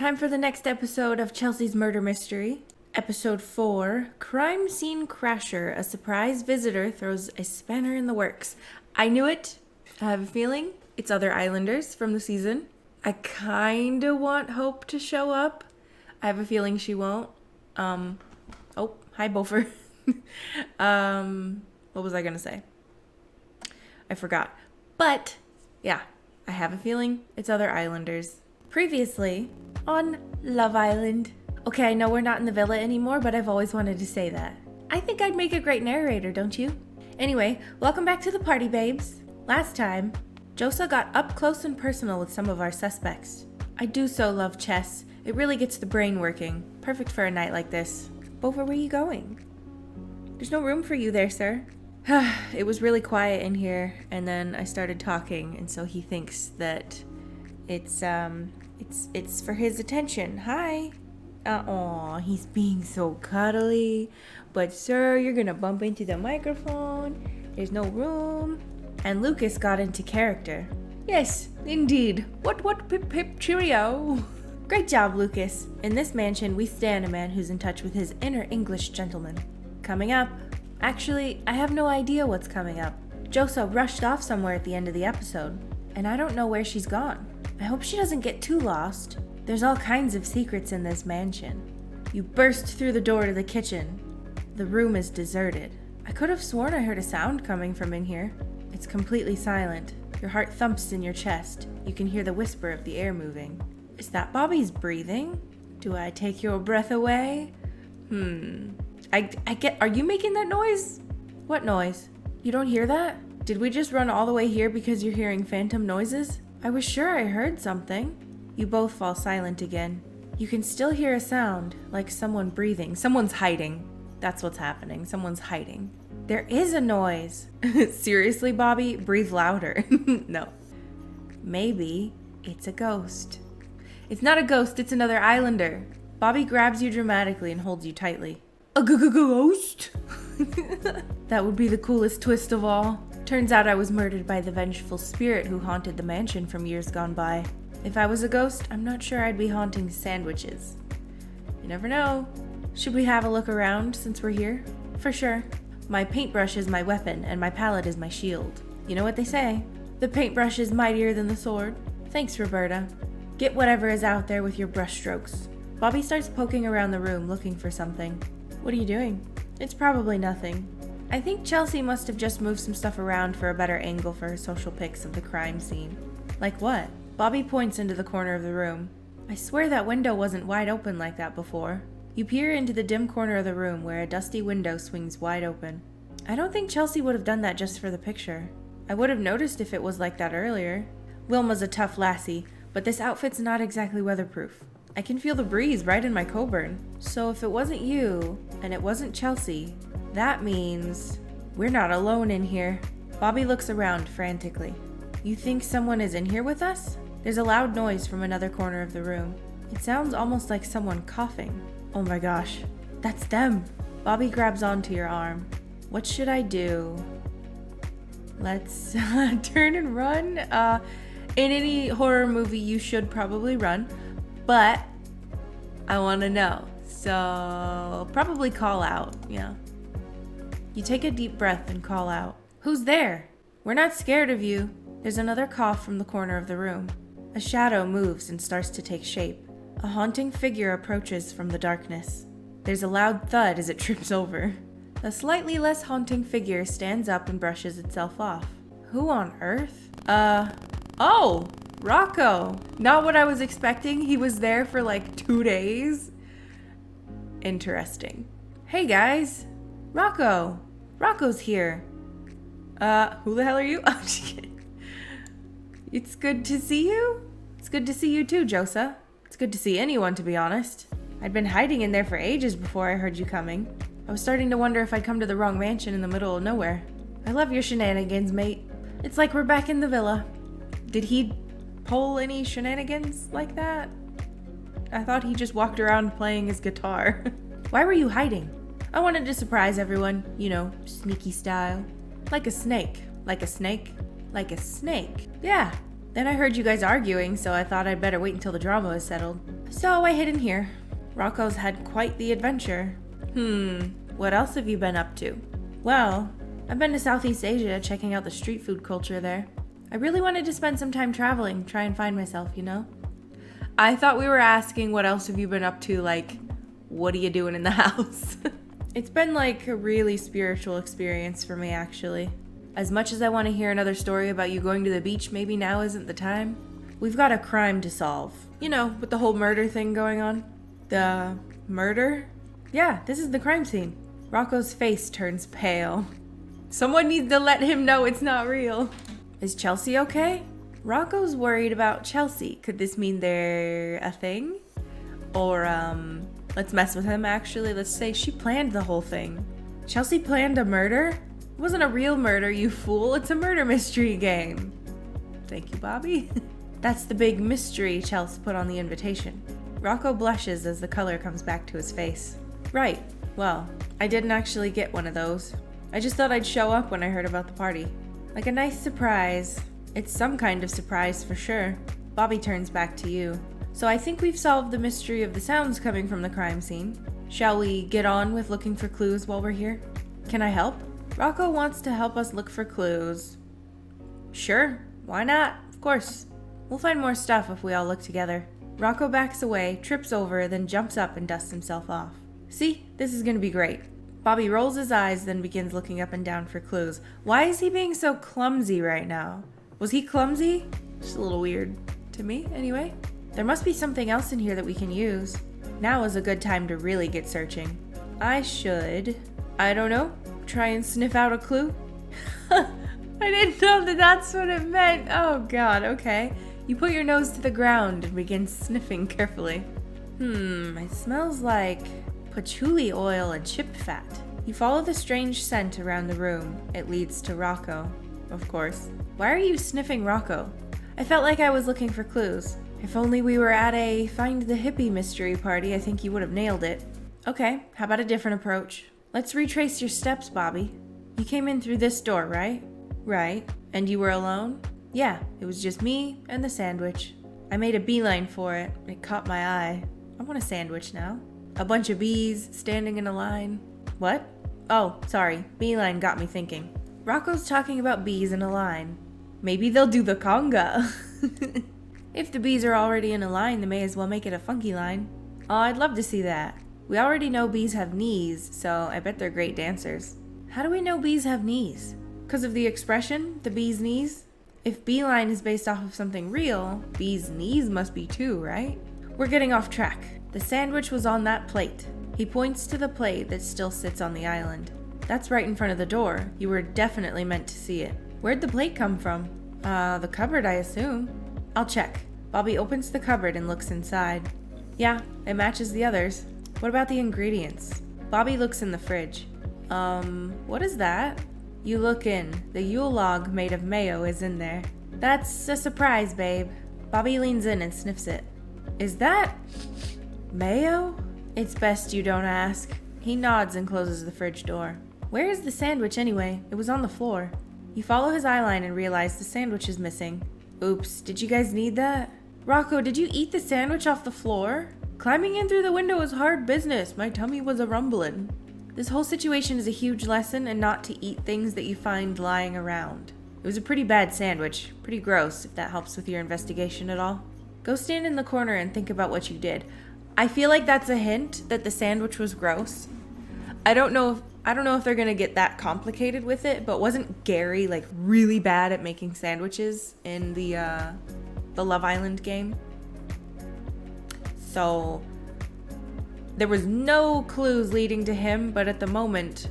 Time for the next episode of Chelsea's Murder Mystery. Episode 4, Crime Scene Crasher. A surprise visitor throws a spanner in the works. I knew it. I have a feeling it's other Islanders from the season. I kinda want Hope to show up. I have a feeling she won't. Oh, hi Bofer. What was I gonna say? I forgot. But, yeah, I have a feeling it's other Islanders. Previously on Love Island. Okay, I know we're not in the villa anymore, but I've always wanted to say that. I think I'd make a great narrator, don't you? Anyway, welcome back to the party, babes. Last time, Josa got up close and personal with some of our suspects. I do so love chess. It really gets the brain working. Perfect for a night like this. Bofer, where are you going? There's no room for you there, sir. It was really quiet in here, and then I started talking, and so he thinks that it's for his attention. Hi. Aw, he's being so cuddly. But sir, you're gonna bump into the microphone. There's no room. And Lucas got into character. Yes, indeed. What, pip, cheerio. Great job, Lucas. In this mansion, we stand a man who's in touch with his inner English gentleman. Coming up. Actually, I have no idea what's coming up. Josa rushed off somewhere at the end of the episode, and I don't know where she's gone. I hope she doesn't get too lost. There's all kinds of secrets in this mansion. You burst through the door to the kitchen. The room is deserted. I could have sworn I heard a sound coming from in here. It's completely silent. Your heart thumps in your chest. You can hear the whisper of the air moving. Is that Bobby's breathing? Do I take your breath away? Are you making that noise? What noise? You don't hear that? Did we just run all the way here because you're hearing phantom noises? I was sure I heard something. You both fall silent again. You can still hear a sound, like someone breathing. Someone's hiding. That's what's happening. Someone's hiding. There is a noise. Seriously, Bobby? Breathe louder. No. Maybe it's a ghost. It's not a ghost, it's another Islander. Bobby grabs you dramatically and holds you tightly. A ghost? That would be the coolest twist of all. Turns out I was murdered by the vengeful spirit who haunted the mansion from years gone by. If I was a ghost, I'm not sure I'd be haunting sandwiches. You never know. Should we have a look around since we're here? For sure. My paintbrush is my weapon, and my palette is my shield. You know what they say. The paintbrush is mightier than the sword. Thanks, Roberta. Get whatever is out there with your brush strokes. Bobby starts poking around the room looking for something. What are you doing? It's probably nothing. I think Chelsea must have just moved some stuff around for a better angle for her social pics of the crime scene. Like what? Bobby points into the corner of the room. I swear that window wasn't wide open like that before. You peer into the dim corner of the room where a dusty window swings wide open. I don't think Chelsea would have done that just for the picture. I would have noticed if it was like that earlier. Wilma's a tough lassie, but this outfit's not exactly weatherproof. I can feel the breeze right in my Coburn. So if it wasn't you, and it wasn't Chelsea, that means we're not alone in here. Bobby looks around frantically. You think someone is in here with us? There's a loud noise from another corner of the room. It sounds almost like someone coughing. Oh my gosh, that's them. Bobby grabs onto your arm. What should I do? Let's turn and run. In any horror movie, you should probably run, but I want to know. So probably call out, yeah. You take a deep breath and call out. Who's there? We're not scared of you. There's another cough from the corner of the room. A shadow moves and starts to take shape. A haunting figure approaches from the darkness. There's a loud thud as it trips over. A slightly less haunting figure stands up and brushes itself off. Who on earth? Oh, Rocco. Not what I was expecting. He was there for like 2 days. Interesting. Hey guys. Rocco. Rocco's here. Who the hell are you? I'm just kidding. It's good to see you. It's good to see you too, Josa. It's good to see anyone, to be honest. I'd been hiding in there for ages before I heard you coming. I was starting to wonder if I'd come to the wrong mansion in the middle of nowhere. I love your shenanigans, mate. It's like we're back in the villa. Did he pull any shenanigans like that? I thought he just walked around playing his guitar. Why were you hiding? I wanted to surprise everyone, you know, sneaky style. Like a snake. Like a snake. Like a snake. Yeah. Then I heard you guys arguing, so I thought I'd better wait until the drama was settled. A So I hid in here. Rocco's had quite the adventure. What else have you been up to? Well, I've been to Southeast Asia checking out the street food culture there. I really wanted to spend some time traveling, try and find myself, you know? I thought we were asking what else have you been up to, like, what are you doing in the house? It's been like a really spiritual experience for me, actually. As much as I want to hear another story about you going to the beach, maybe now isn't the time. We've got a crime to solve. You know, with the whole murder thing going on. The murder? Yeah, this is the crime scene. Rocco's face turns pale. Someone needs to let him know it's not real. Is Chelsea okay? Rocco's worried about Chelsea. Could this mean they're a thing? Or, let's mess with him, actually. Let's say she planned the whole thing. Chelsea planned a murder? It wasn't a real murder, you fool. It's a murder mystery game. Thank you, Bobby. That's the big mystery Chelsea put on the invitation. Rocco blushes as the color comes back to his face. Right. Well, I didn't actually get one of those. I just thought I'd show up when I heard about the party. Like a nice surprise. It's some kind of surprise for sure. Bobby turns back to you. So I think we've solved the mystery of the sounds coming from the crime scene. Shall we get on with looking for clues while we're here? Can I help? Rocco wants to help us look for clues. Sure, why not? Of course. We'll find more stuff if we all look together. Rocco backs away, trips over, then jumps up and dusts himself off. See, this is gonna be great. Bobby rolls his eyes, then begins looking up and down for clues. Why is he being so clumsy right now? Was he clumsy? Just a little weird. To me, anyway. There must be something else in here that we can use. Now is a good time to really get searching. I should, I don't know, try and sniff out a clue? I didn't know that that's what it meant. Oh god, okay. You put your nose to the ground and begin sniffing carefully. It smells like patchouli oil and chip fat. You follow the strange scent around the room. It leads to Rocco, of course. Why are you sniffing Rocco? I felt like I was looking for clues. If only we were at a Find the Hippie mystery party, I think you would have nailed it. Okay, how about a different approach? Let's retrace your steps, Bobby. You came in through this door, right? Right. And you were alone? Yeah, it was just me and the sandwich. I made a beeline for it. It caught my eye. I want a sandwich now. A bunch of bees standing in a line. What? Oh, sorry. Beeline got me thinking. Rocco's talking about bees in a line. Maybe they'll do the conga. If the bees are already in a line, they may as well make it a funky line. Oh, I'd love to see that. We already know bees have knees, so I bet they're great dancers. How do we know bees have knees? Because of the expression, the bee's knees? If beeline is based off of something real, bee's knees must be too, right? We're getting off track. The sandwich was on that plate. He points to the plate that still sits on the island. That's right in front of the door. You were definitely meant to see it. Where'd the plate come from? The cupboard, I assume. I'll check. Bobby opens the cupboard and looks inside. Yeah, it matches the others. What about the ingredients? Bobby looks in the fridge. What is that? You look in. The Yule log made of mayo is in there. That's a surprise, babe. Bobby leans in and sniffs it. Is that mayo? It's best you don't ask. He nods and closes the fridge door. Where is the sandwich anyway? It was on the floor. You follow his eyeline and realize the sandwich is missing. Oops, did you guys need that? Rocco, did you eat the sandwich off the floor? Climbing in through the window was hard business. My tummy was a-rumbling. This whole situation is a huge lesson in not to eat things that you find lying around. It was a pretty bad sandwich. Pretty gross, if that helps with your investigation at all. Go stand in the corner and think about what you did. I feel like that's a hint that the sandwich was gross. I don't know if they're gonna get that complicated with it, but wasn't Gary like really bad at making sandwiches in the Love Island game? So there was no clues leading to him, but at the moment,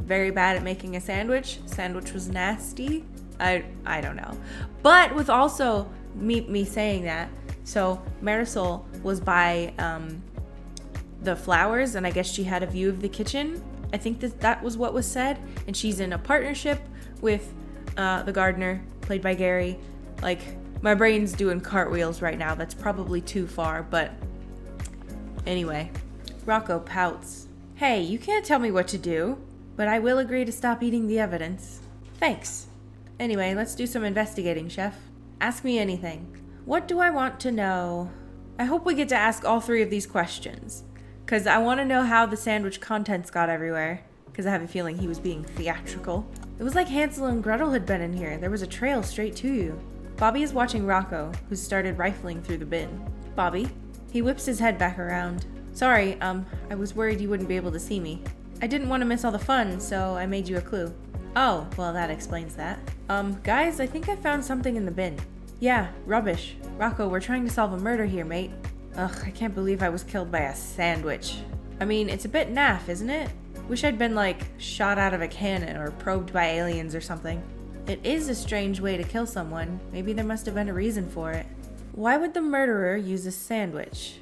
very bad at making a sandwich. Sandwich was nasty. I don't know. But with also me saying that, so Marisol was by the flowers, and I guess she had a view of the kitchen. I think that was what was said, and she's in a partnership with the gardener, played by Gary. Like, my brain's doing cartwheels right now. That's probably too far, but anyway. Rocco pouts. Hey, you can't tell me what to do, but I will agree to stop eating the evidence. Thanks. Anyway, let's do some investigating, Chef. Ask me anything. What do I want to know? I hope we get to ask all 3 of these questions, because I want to know how the sandwich contents got everywhere, because I have a feeling he was being theatrical. It was like Hansel and Gretel had been in here. There was a trail straight to you. Bobby is watching Rocco, who started rifling through the bin. Bobby? He whips his head back around. Sorry, I was worried you wouldn't be able to see me. I didn't want to miss all the fun, so I made you a clue. Oh, well, that explains that. Guys, I think I found something in the bin. Yeah, rubbish. Rocco, we're trying to solve a murder here, mate. Ugh, I can't believe I was killed by a sandwich. I mean, it's a bit naff, isn't it? Wish I'd been, like, shot out of a cannon or probed by aliens or something. It is a strange way to kill someone. Maybe there must have been a reason for it. Why would the murderer use a sandwich?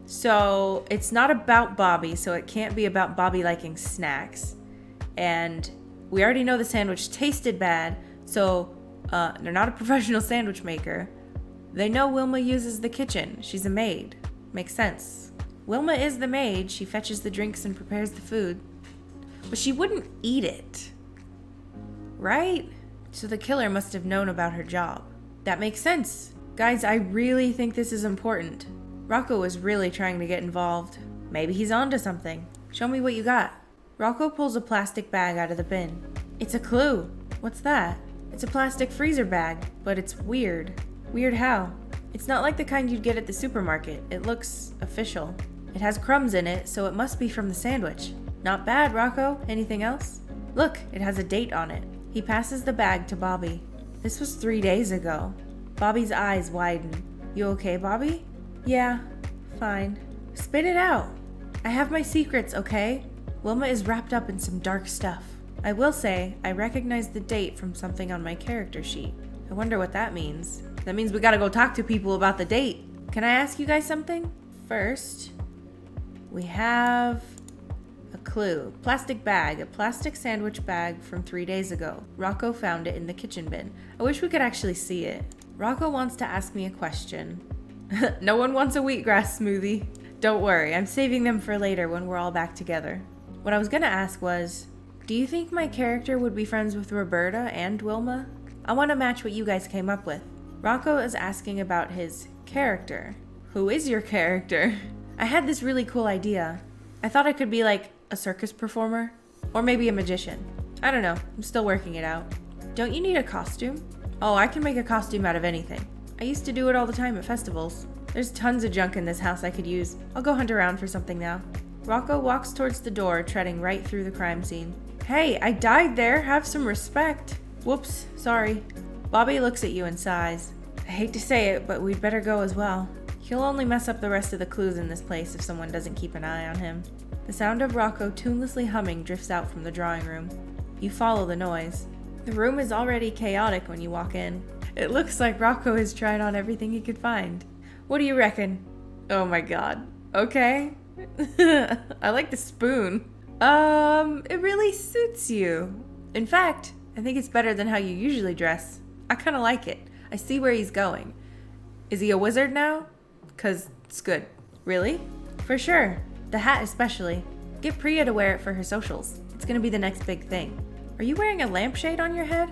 So it's not about Bobby, so it can't be about Bobby liking snacks. And we already know the sandwich tasted bad, so they're not a professional sandwich maker. They know Wilma uses the kitchen. She's a maid. Makes sense. Wilma is the maid. She fetches the drinks and prepares the food. But she wouldn't eat it. Right? So the killer must have known about her job. That makes sense. Guys, I really think this is important. Rocco was really trying to get involved. Maybe he's onto something. Show me what you got. Rocco pulls a plastic bag out of the bin. It's a clue. What's that? It's a plastic freezer bag, but it's weird. Weird how? It's not like the kind you'd get at the supermarket. It looks official. It has crumbs in it, so it must be from the sandwich. Not bad, Rocco. Anything else? Look, it has a date on it. He passes the bag to Bobby. This was 3 days ago. Bobby's eyes widen. You okay, Bobby? Yeah, fine. Spit it out. I have my secrets, okay? Wilma is wrapped up in some dark stuff. I will say, I recognize the date from something on my character sheet. I wonder what that means. That means we gotta go talk to people about the date. Can I ask you guys something? First, we have a clue. Plastic bag. A plastic sandwich bag from 3 days ago. Rocco found it in the kitchen bin. I wish we could actually see it. Rocco wants to ask me a question. No one wants a wheatgrass smoothie. Don't worry, I'm saving them for later when we're all back together. What I was gonna ask was, do you think my character would be friends with Roberta and Wilma? I want to match what you guys came up with. Rocco is asking about his character. Who is your character? I had this really cool idea. I thought I could be like a circus performer, or maybe a magician. I don't know, I'm still working it out. Don't you need a costume? Oh, I can make a costume out of anything. I used to do it all the time at festivals. There's tons of junk in this house I could use. I'll go hunt around for something now. Rocco walks towards the door, treading right through the crime scene. Hey, I died there. Have some respect. Whoops, sorry. Bobby looks at you and sighs. I hate to say it, but we'd better go as well. He'll only mess up the rest of the clues in this place if someone doesn't keep an eye on him. The sound of Rocco tunelessly humming drifts out from the drawing room. You follow the noise. The room is already chaotic when you walk in. It looks like Rocco has tried on everything he could find. What do you reckon? Oh my god. Okay. I like the spoon. It really suits you. In fact, I think it's better than how you usually dress. I kind of like it. I see where he's going. Is he a wizard now? 'Cause it's good. Really? For sure. The hat especially. Get Priya to wear it for her socials. It's gonna be the next big thing. Are you wearing a lampshade on your head?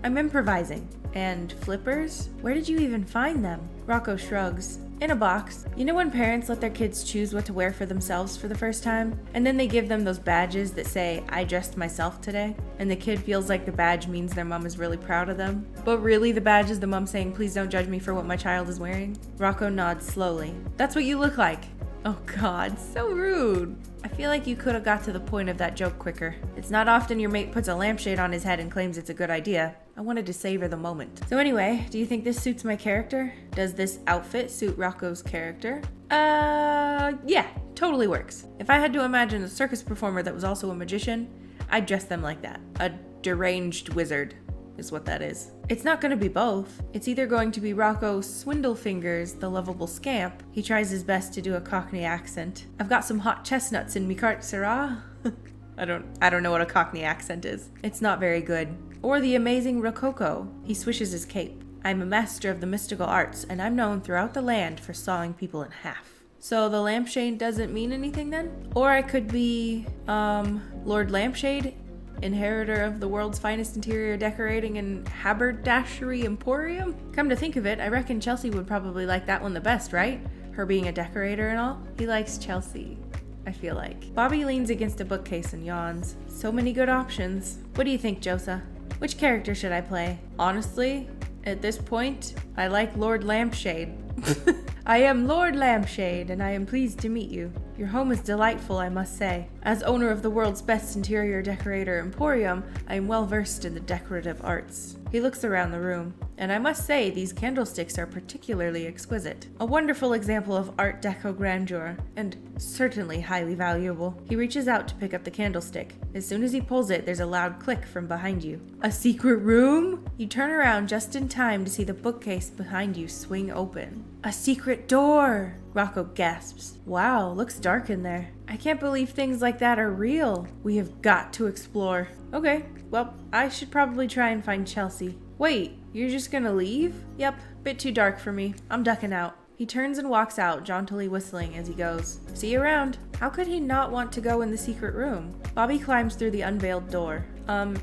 I'm improvising. And flippers? Where did you even find them? Rocco shrugs. In a box. You know when parents let their kids choose what to wear for themselves for the first time? And then they give them those badges that say, I dressed myself today? And the kid feels like the badge means their mom is really proud of them. But really the badge is the mom saying, please don't judge me for what my child is wearing? Rocco nods slowly. That's what you look like. Oh god, so rude. I feel like you could have got to the point of that joke quicker. It's not often your mate puts a lampshade on his head and claims it's a good idea. I wanted to savor the moment. So anyway, do you think this suits my character? Does this outfit suit Rocco's character? Yeah, totally works. If I had to imagine a circus performer that was also a magician, I'd dress them like that. A deranged wizard is what that is. It's not going to be both. It's either going to be Rocco Swindlefingers, the lovable scamp. He tries his best to do a Cockney accent. I've got some hot chestnuts in me cart, sirrah. I don't know what a Cockney accent is. It's not very good. Or the amazing Rococo. He swishes his cape. I'm a master of the mystical arts, and I'm known throughout the land for sawing people in half. So the lampshade doesn't mean anything then? Or I could be, Lord Lampshade inheritor of the world's finest interior decorating and haberdashery emporium? Come to think of it, I reckon Chelsea would probably like that one the best, right? Her being a decorator and all. He likes Chelsea, I feel like. Bobby leans against a bookcase and yawns. So many good options. What do you think, Josa? Which character should I play? Honestly, at this point, I like Lord Lampshade. I am Lord Lampshade, and I am pleased to meet you. Your home is delightful, I must say. As owner of the world's best interior decorator emporium, I am well versed in the decorative arts. He looks around the room, and I must say these candlesticks are particularly exquisite. A wonderful example of Art Deco grandeur, and certainly highly valuable. He reaches out to pick up the candlestick. As soon as he pulls it, there's a loud click from behind you. A secret room? You turn around just in time to see the bookcase behind you swing open. A secret door! Rocco gasps. Wow, looks dark in there. I can't believe things like that are real. We have got to explore. Okay, well, I should probably try and find Chelsea. Wait, you're just gonna leave? Yep, bit too dark for me. I'm ducking out. He turns and walks out, jauntily whistling as he goes. See you around. How could he not want to go in the secret room? Bobby climbs through the unveiled door.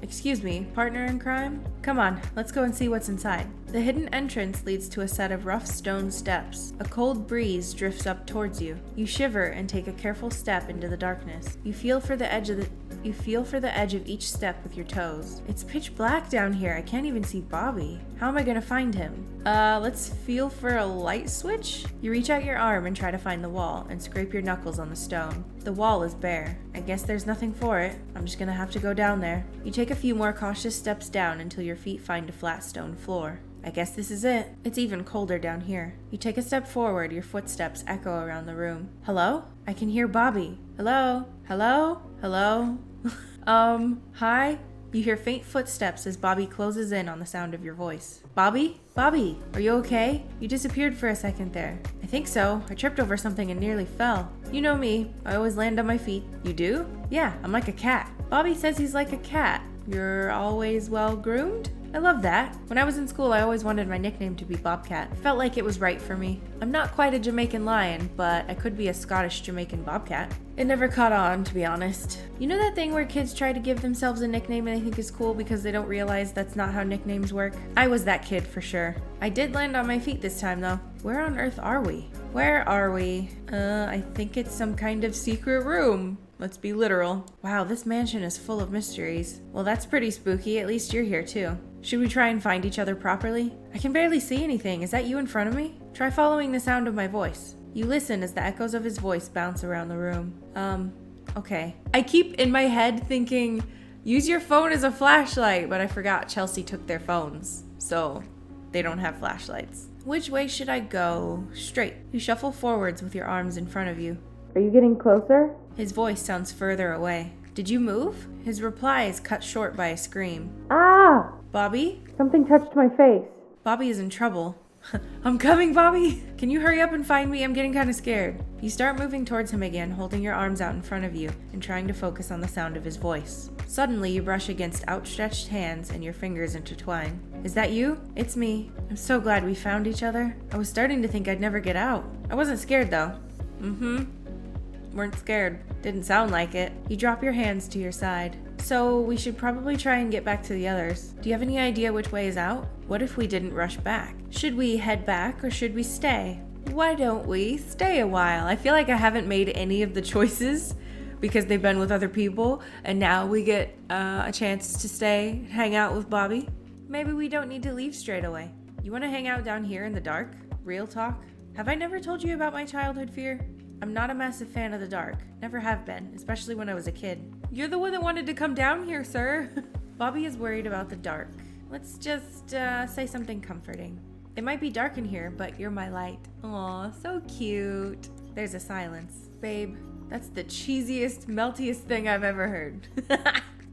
Excuse me, partner in crime? Come on, let's go and see what's inside. The hidden entrance leads to a set of rough stone steps. A cold breeze drifts up towards you. You shiver and take a careful step into the darkness. You feel for the edge of each step with your toes. It's pitch black down here. I can't even see Bobby. How am I gonna find him? Let's feel for a light switch? You reach out your arm and try to find the wall and scrape your knuckles on the stone. The wall is bare. I guess there's nothing for it. I'm just gonna have to go down there. You take a few more cautious steps down until your feet find a flat stone floor. I guess this is it. It's even colder down here. You take a step forward, your footsteps echo around the room. Hello? I can hear Bobby. Hello? Hello? Hello? Hi? You hear faint footsteps as Bobby closes in on the sound of your voice. Bobby? Bobby, are you okay? You disappeared for a second there. I think so. I tripped over something and nearly fell. You know me. I always land on my feet. You do? Yeah, I'm like a cat. Bobby says he's like a cat. You're always well groomed? I love that. When I was in school, I always wanted my nickname to be Bobcat. Felt like it was right for me. I'm not quite a Jamaican lion, but I could be a Scottish Jamaican bobcat. It never caught on, to be honest. You know that thing where kids try to give themselves a nickname and they think is cool because they don't realize that's not how nicknames work? I was that kid for sure. I did land on my feet this time though. Where on earth are we? Where are we? I think it's some kind of secret room. Let's be literal. Wow, this mansion is full of mysteries. Well, that's pretty spooky. At least you're here too. Should we try and find each other properly? I can barely see anything. Is that you in front of me? Try following the sound of my voice. You listen as the echoes of his voice bounce around the room. Okay. I keep in my head thinking, use your phone as a flashlight, but I forgot Chelsea took their phones, so they don't have flashlights. Which way should I go? Straight. You shuffle forwards with your arms in front of you. Are you getting closer? His voice sounds further away. Did you move? His reply is cut short by a scream. Ah! Bobby? Something touched my face. Bobby is in trouble. I'm coming, Bobby! Can you hurry up and find me? I'm getting kind of scared. You start moving towards him again, holding your arms out in front of you and trying to focus on the sound of his voice. Suddenly, you brush against outstretched hands and your fingers intertwine. Is that you? It's me. I'm so glad we found each other. I was starting to think I'd never get out. I wasn't scared, though. Weren't scared. Didn't sound like it. You drop your hands to your side. So, we should probably try and get back to the others. Do you have any idea which way is out? What if we didn't rush back? Should we head back or should we stay? Why don't we stay a while? I feel like I haven't made any of the choices because they've been with other people, and now we get a chance to stay, hang out with Bobby. Maybe we don't need to leave straight away. You want to hang out down here in the dark? Real talk? Have I never told you about my childhood fear? I'm not a massive fan of the dark. Never have been, especially when I was a kid. You're the one that wanted to come down here, sir. Bobby is worried about the dark. Let's just say something comforting. It might be dark in here, but you're my light. Aw, so cute. There's a silence. Babe, that's the cheesiest, meltiest thing I've ever heard.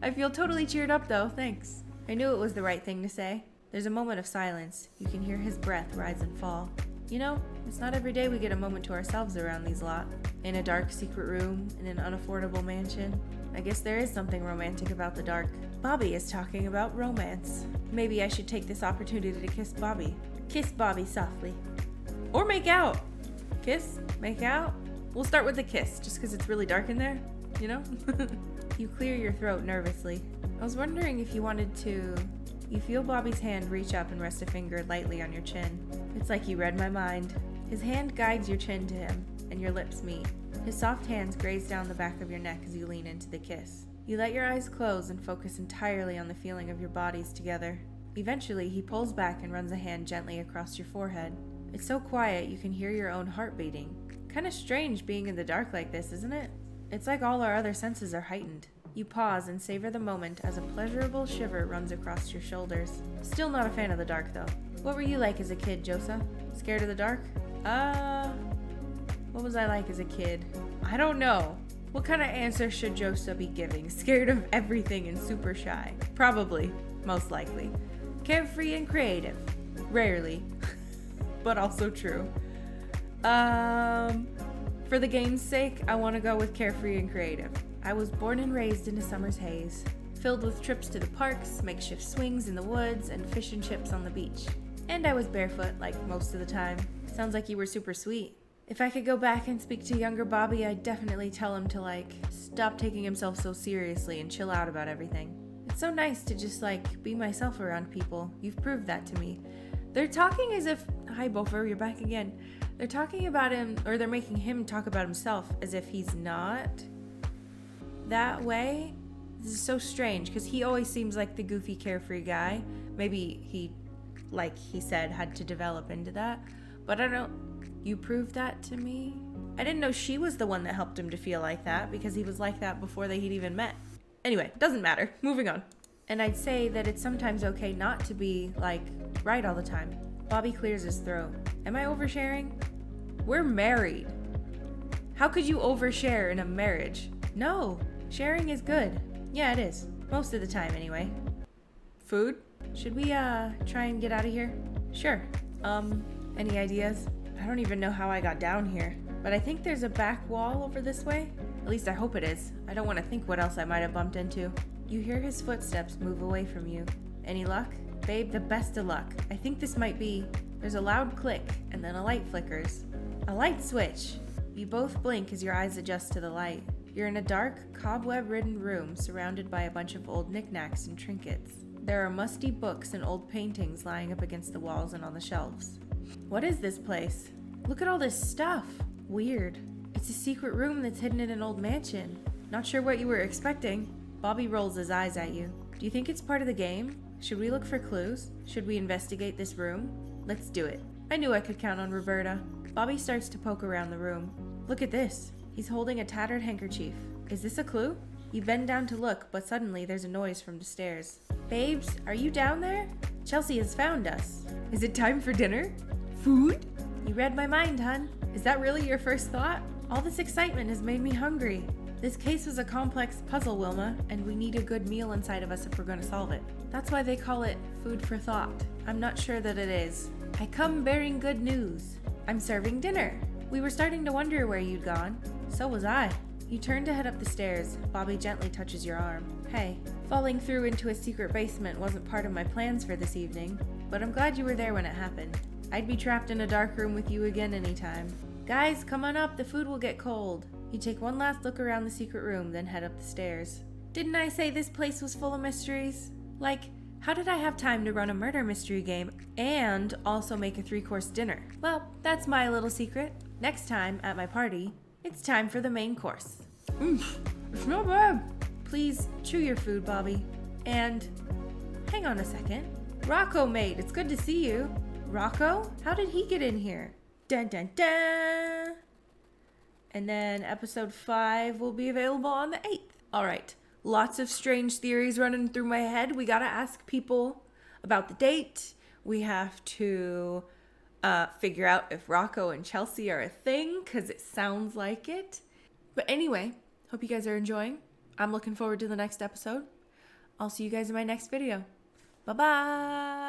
I feel totally cheered up though, thanks. I knew it was the right thing to say. There's a moment of silence. You can hear his breath rise and fall. You know, it's not every day we get a moment to ourselves around these lot. In a dark secret room, in an unaffordable mansion. I guess there is something romantic about the dark. Bobby is talking about romance. Maybe I should take this opportunity to kiss Bobby. Kiss Bobby softly. Or make out. Kiss? Make out? We'll start with the kiss, just because it's really dark in there, you know? You clear your throat nervously. I was wondering if you wanted to... You feel Bobby's hand reach up and rest a finger lightly on your chin. It's like he read my mind. His hand guides your chin to him, and your lips meet. His soft hands graze down the back of your neck as you lean into the kiss. You let your eyes close and focus entirely on the feeling of your bodies together. Eventually, he pulls back and runs a hand gently across your forehead. It's so quiet you can hear your own heart beating. Kinda strange being in the dark like this, isn't it? It's like all our other senses are heightened. You pause and savor the moment as a pleasurable shiver runs across your shoulders. Still not a fan of the dark, though. What were you like as a kid, Josa? Scared of the dark? What was I like as a kid? I don't know. What kind of answer should Josa be giving? Scared of everything and super shy? Probably. Most likely. Carefree and creative. Rarely. But also true. For the game's sake, I want to go with carefree and creative. I was born and raised in a summer's haze, filled with trips to the parks, makeshift swings in the woods, and fish and chips on the beach. And I was barefoot, like most of the time. Sounds like you were super sweet. If I could go back and speak to younger Bobby, I'd definitely tell him to, stop taking himself so seriously and chill out about everything. It's so nice to just, be myself around people. You've proved that to me. They're talking as if... Hi, Bofer, you're back again. They're talking about him, or they're making him talk about himself as if he's not that way. This is so strange, because he always seems like the goofy, carefree guy. Maybe he, like he said, had to develop into that. But I don't... You proved that to me? I didn't know she was the one that helped him to feel like that, because he was like that before they'd even met. Anyway, doesn't matter. Moving on. And I'd say that it's sometimes okay not to be, right all the time. Bobby clears his throat. Am I oversharing? We're married. How could you overshare in a marriage? No, sharing is good. Yeah, it is. Most of the time, anyway. Food? Should we, try and get out of here? Sure. Any ideas? I don't even know how I got down here, but I think there's a back wall over this way. At least I hope it is. I don't want to think what else I might have bumped into. You hear his footsteps move away from you. Any luck? Babe, the best of luck. I think this might be... There's a loud click, and then a light flickers. A light switch! You both blink as your eyes adjust to the light. You're in a dark, cobweb-ridden room surrounded by a bunch of old knickknacks and trinkets. There are musty books and old paintings lying up against the walls and on the shelves. What is this place? Look at all this stuff. Weird. It's a secret room that's hidden in an old mansion. Not sure what you were expecting. Bobby rolls his eyes at you. Do you think it's part of the game? Should we look for clues? Should we investigate this room? Let's do it. I knew I could count on Roberta. Bobby starts to poke around the room. Look at this. He's holding a tattered handkerchief. Is this a clue? You bend down to look, but suddenly there's a noise from the stairs. Babes, are you down there? Chelsea has found us. Is it time for dinner? Food? You read my mind, hun. Is that really your first thought? All this excitement has made me hungry. This case was a complex puzzle, Wilma, and we need a good meal inside of us if we're going to solve it. That's why they call it food for thought. I'm not sure that it is. I come bearing good news. I'm serving dinner. We were starting to wonder where you'd gone. So was I. You turn to head up the stairs. Bobby gently touches your arm. Hey, falling through into a secret basement wasn't part of my plans for this evening, but I'm glad you were there when it happened. I'd be trapped in a dark room with you again anytime. Guys, come on up, the food will get cold. You take one last look around the secret room, then head up the stairs. Didn't I say this place was full of mysteries? How did I have time to run a murder mystery game and also make a 3-course dinner? Well, that's my little secret. Next time, at my party, it's time for the main course. It's not bad. Please, chew your food, Bobby. And, hang on a second. Rocco, mate, it's good to see you. Rocco? How did he get in here? Dun dun dun! And then episode 5 will be available on the 8th. Alright, lots of strange theories running through my head. We gotta ask people about the date. We have to figure out if Rocco and Chelsea are a thing, because it sounds like it. But anyway, hope you guys are enjoying. I'm looking forward to the next episode. I'll see you guys in my next video. Bye-bye!